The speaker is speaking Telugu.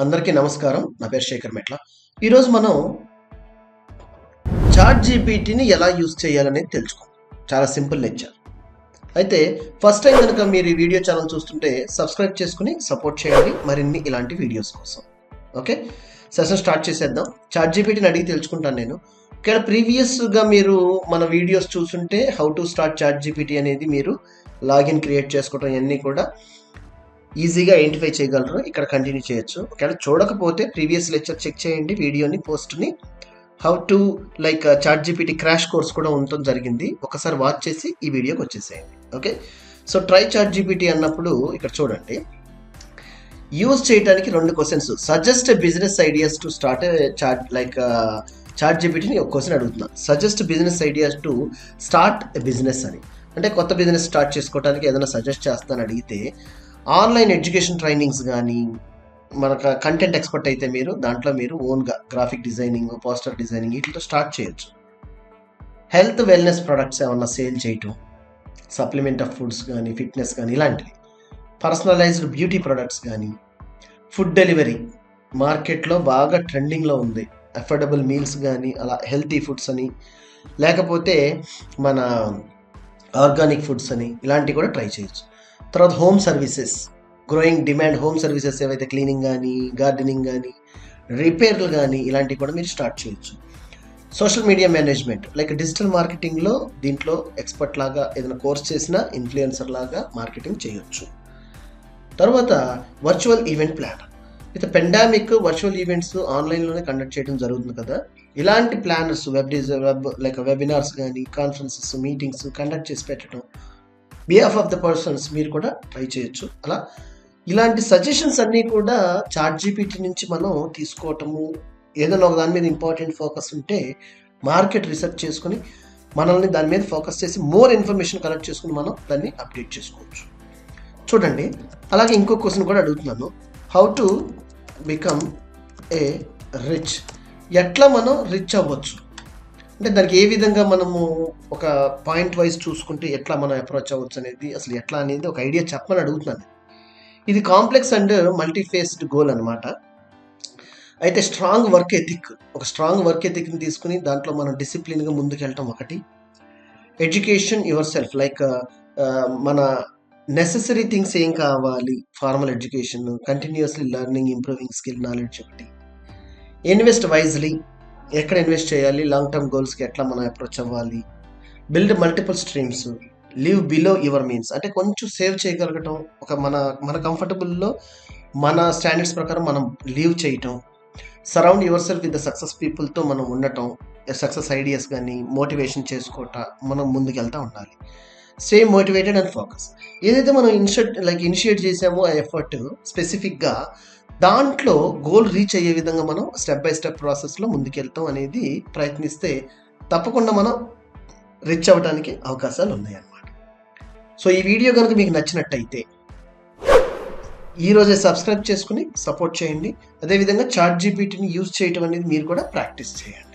అందరికీ నమస్కారం. నా పేరు శేఖర్ మెట్ల. ఈరోజు మనం చాట్ జీపీటీని ఎలా యూజ్ చేయాలనేది తెలుసుకుందాం. చాలా సింపుల్ లెక్చర్. అయితే ఫస్ట్ టైం కనుక మీరు ఈ వీడియో ఛానల్ చూస్తుంటే సబ్స్క్రైబ్ చేసుకుని సపోర్ట్ చేయండి మరిన్ని ఇలాంటి వీడియోస్ కోసం. ఓకే, సెషన్ స్టార్ట్ చేసేద్దాం. చాట్ జీపీటీని అడిగి తెలుసుకుంటాను నేను. ఇక్కడ ప్రీవియస్గా మీరు మన వీడియోస్ చూస్తుంటే how to start chat GPT అనేది మీరు లాగిన్ క్రియేట్ చేసుకోవడం ఇవన్నీ కూడా ఈజీగా ఐడెంటిఫై చేయగలరు. ఇక్కడ కంటిన్యూ చేయొచ్చు. ఒకవేళ చూడకపోతే ప్రీవియస్ లెక్చర్ చెక్ చేయండి, వీడియోని పోస్ట్ని. How to ChatGPT crash course కూడా ఉండటం జరిగింది. ఒకసారి వాచ్ చేసి ఈ వీడియోకి వచ్చేసేయండి. Okay, so try ChatGPT అన్నప్పుడు ఇక్కడ చూడండి, యూజ్ చేయడానికి 2 questions. Suggest business ideas to start చాట్ జీపీటీని ఒక క్వశ్చన్ అడుగుతున్నా. Suggest business ideas to start business అని, అంటే కొత్త బిజినెస్ స్టార్ట్ చేసుకోవడానికి ఏదైనా సజెస్ట్ చేస్తానని అడిగితే, ఆన్లైన్ ఎడ్యుకేషన్ ట్రైనింగ్స్ కానీ, మనకు కంటెంట్ ఎక్స్పర్ట్ అయితే మీరు దాంట్లో మీరు ఓన్గా గ్రాఫిక్ డిజైనింగ్, పోస్టర్ డిజైనింగ్ వీటితో స్టార్ట్ చేయొచ్చు. హెల్త్ వెల్నెస్ ప్రొడక్ట్స్ ఏమన్నా సేల్ చేయటం, సప్లిమెంట్ ఆఫ్ ఫుడ్స్ కానీ, ఫిట్నెస్ కానీ ఇలాంటివి. పర్సనలైజ్డ్ బ్యూటీ ప్రొడక్ట్స్ కానీ, ఫుడ్ డెలివరీ మార్కెట్లో బాగా ట్రెండింగ్లో ఉంది. అఫోర్డబుల్ మీల్స్ కానీ, అలా హెల్తీ ఫుడ్స్ అని, లేకపోతే మన ఆర్గానిక్ ఫుడ్స్ అని ఇలాంటివి కూడా ట్రై చేయొచ్చు. తర్వాత home services, growing demand home services ఏవైతే క్లీనింగ్ కానీ, గార్డెనింగ్ కానీ, రిపేర్లు కానీ ఇలాంటివి కూడా మీరు స్టార్ట్ చేయొచ్చు. సోషల్ మీడియా మేనేజ్మెంట్, డిజిటల్ మార్కెటింగ్లో దీంట్లో ఎక్స్పర్ట్ లాగా ఏదైనా కోర్స్ చేసినా ఇన్ఫ్లుయెన్సర్ లాగా మార్కెటింగ్ చేయొచ్చు. తర్వాత virtual event planner. With pandemic virtual events ఆన్లైన్లోనే కండక్ట్ చేయడం జరుగుతుంది కదా, ఇలాంటి ప్లానర్స్ వెబినార్స్ కానీ, కాన్ఫరెన్సెస్, మీటింగ్స్ కండక్ట్ చేసి పెట్టడం బిహాఫ్ ఆఫ్ ద పర్సన్స్ మీరు కూడా ట్రై చేయొచ్చు. అలా ఇలాంటి సజెషన్స్ అన్నీ కూడా చాట్ జీపీటీ నుంచి మనం తీసుకోవటము. ఏదైనా ఒక దాని మీద ఇంపార్టెంట్ ఫోకస్ ఉంటే మార్కెట్ రీసెర్చ్ చేసుకుని మనల్ని దాని మీద ఫోకస్ చేసి మోర్ ఇన్ఫర్మేషన్ కలెక్ట్ చేసుకుని మనం దాన్ని అప్డేట్ చేసుకోవచ్చు. చూడండి, అలాగే ఇంకో క్వశ్చన్ కూడా అడుగుతున్నాను. How to become a rich, ఎట్లా మనం రిచ్ అవ్వచ్చు అంటే దానికి ఏ విధంగా మనము ఒక పాయింట్ వైజ్ చూసుకుంటే ఎట్లా మనం అప్రోచ్ అవ్వచ్చు అనేది, అసలు ఎట్లా అనేది ఒక ఐడియా చెప్పమని అడుగుతున్నాను. ఇది కాంప్లెక్స్ అండ్ మల్టీఫేస్డ్ గోల్ అనమాట. అయితే స్ట్రాంగ్ వర్క్ ఎథిక్ని తీసుకుని దాంట్లో మనం డిసిప్లిన్గా ముందుకెళ్ళటం ఒకటి. ఎడ్యుకేషన్ యువర్ సెల్ఫ్, మన నెసెసరీ థింగ్స్ ఏం కావాలి, formal education, continuously learning, improving skill, knowledge ఒకటి. ఇన్వెస్ట్ వైజ్లీ, ఎక్కడ ఇన్వెస్ట్ చేయాలి, లాంగ్ టర్మ్ గోల్స్కి ఎట్లా మనం అప్రోచ్ అవ్వాలి. Build multiple streams, live below your means, అంటే కొంచెం సేవ్ చేయగలగటం, ఒక మన కంఫర్టబుల్లో మన స్టాండర్డ్స్ ప్రకారం మనం లీవ్ చేయటం. Surround yourself with the success పీపుల్తో మనం ఉండటం, సక్సెస్ ఐడియాస్ కానీ మోటివేషన్ చేసుకోవటం, మనం ముందుకెళ్తూ ఉండాలి. Stay motivated and focus. ఏదైతే మనం ఇనిషియేట్ చేసామో ఆ ఎఫర్ట్ స్పెసిఫిక్గా దాంట్లో గోల్ రీచ్ అయ్యే విధంగా మనం స్టెప్ బై స్టెప్ ప్రాసెస్లో ముందుకెళ్తాం అనేది ప్రయత్నిస్తే తప్పకుండా మనం రిచ్ అవ్వడానికి అవకాశాలు ఉన్నాయన్నమాట. సో ఈ వీడియో కనుక మీకు నచ్చినట్టయితే ఈరోజే సబ్స్క్రైబ్ చేసుకుని సపోర్ట్ చేయండి. అదేవిధంగా చాట్ జీపీటీని యూజ్ చేయటం అనేది మీరు కూడా ప్రాక్టీస్ చేయండి.